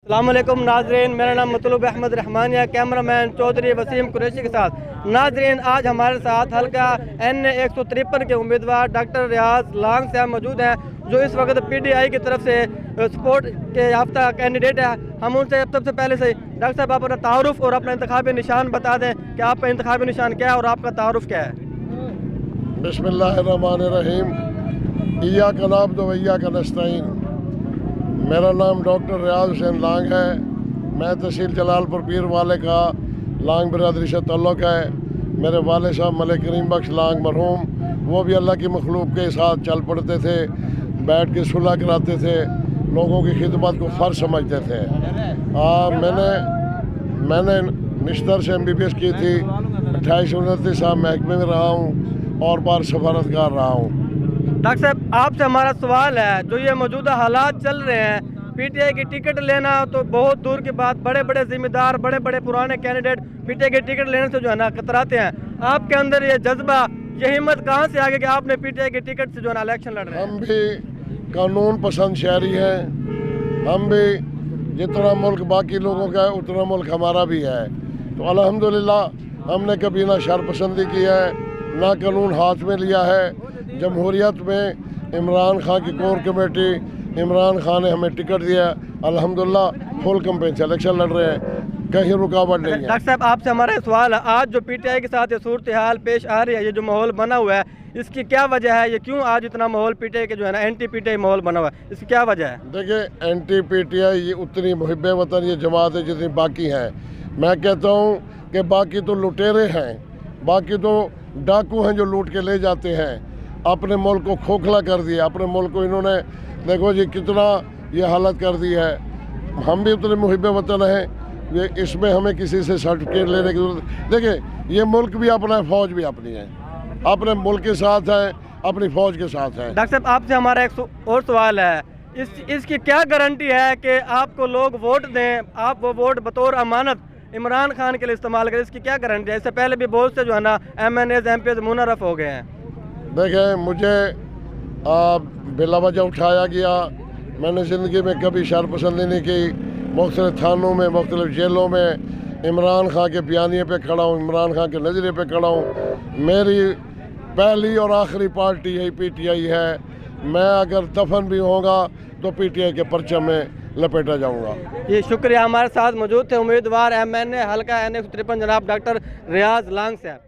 अस्सलामुअलैकुम नाजरीन, मेरा नाम मतलूब अहमद रहमानिया, कैमरा मैन चौधरी वसीम कुरैशी के साथ। नाजरीन, आज हमारे साथ हल्का NA 153 के उम्मीदवार डॉक्टर रियाज लांग साहब मौजूद हैं, जो इस वक्त PTI की तरफ से सपोर्ट के याफ्ता कैंडिडेट है। हम उनसे सबसे पहले से डॉक्टर साहब आप अपना तारुफ और अपना इंतखाबी निशान बता दें कि आपका इंतखाबी निशान क्या है और आपका तारुफ क्या है। बिस्मिल्लाहिर्रहमानिर्रहीम, इय्याका नअब्दु व इय्याका नस्तईन। मेरा नाम डॉक्टर रियाज हुसैन लांग है। मैं तहसील जलालपुर पीर वाले का लांग बिरादरी से तल्लुक़ है। मेरे वाले साहब मलिक करीम बख्श लांग मरहूम, वो भी अल्लाह की मखलूक के साथ चल पड़ते थे, बैठ के सुलह कराते थे, लोगों की खिदमत को फ़र्ज समझते थे। मैंने निश्तर से MBBS की थी, 28-29 साल महकमे में रहा हूँ और बार सफारतकार रहा हूँ। डॉक्टर साहब, आपसे हमारा सवाल है, जो ये मौजूदा हालात चल रहे हैं, PTI की टिकट लेना तो बहुत दूर की बात, बड़े बड़े जिम्मेदार, बड़े बड़े पुराने कैंडिडेट PTI की टिकट लेने से जो है ना कतराते हैं। आपके अंदर ये जज्बा, ये हिम्मत कहाँ से आ गई कि आपने PTI की टिकट से जो है ना इलेक्शन लड़ रहे हैं? हम भी कानून पसंद शहरी हैं। हम भी जितना मुल्क बाकी लोगों का है उतना मुल्क हमारा भी है। तो अल्हम्दुलिल्लाह हमने कभी ना शरपसंदी की है, ना कानून हाथ में लिया है। जमहूरियत में इमरान खान की कोर कमेटी, इमरान खान ने हमें टिकट दिया, अल्हम्दुलिल्लाह फुल कैंपेन से इलेक्शन लड़ रहे हैं, कहीं रुकावट नहीं है। डॉक्टर साहब, आपसे हमारा सवाल है, आज जो PTI के साथ ये सूरत हाल पेश आ रही है, ये जो माहौल बना हुआ है, इसकी क्या वजह है? ये क्यों आज इतना माहौल PTI के जो है ना एंटी PTI माहौल बना हुआ है, इसकी क्या वजह है? देखिए, एंटी PTI ये उतनी मुहिब्बे वतन ये जमात है जितनी बाकी हैं। मैं कहता हूँ कि बाकी तो लुटेरे हैं, बाकी तो डाकू हैं जो लूट के ले जाते हैं। अपने मुल्क को खोखला कर दिया, अपने मुल्क को इन्होंने देखो जी कितना ये हालत कर दी है। हम भी उतने मुहिब्बे वतन हैं, ये इसमें हमें किसी से सर्टिफिकेट लेने की जरूरत। देखिए, ये मुल्क भी अपना है, फौज भी अपनी है, अपने मुल्क के साथ है, अपनी फौज के साथ है। डॉक्टर साहब, आपसे हमारा एक और सवाल है, इसकी क्या गारंटी है कि आपको लोग वोट दें, आप वो वोट बतौर अमानत इमरान खान के लिए इस्तेमाल करें? इसकी क्या गारंटी है? इससे पहले भी बहुत से जो है ना MNAs MPs मुनरफ हो गए हैं। देखें, मुझे बिलावजह उठाया गया। मैंने ज़िंदगी में कभी शरपसंदी नहीं की। मुख्तलिफ थानों में, मुख्तलिफ जेलों में इमरान खान के बयानिए पे खड़ा हूँ, इमरान खान के नज़रिए पे खड़ा हूँ। मेरी पहली और आखिरी पार्टी यही PTI है। मैं अगर दफन भी होगा तो PTI के परचम में लपेटा जाऊँगा। ये शुक्रिया। हमारे साथ मौजूद थे उम्मीदवार MNA हल्का NA 153 जनाब डॉक्टर रियाज लांग साहब।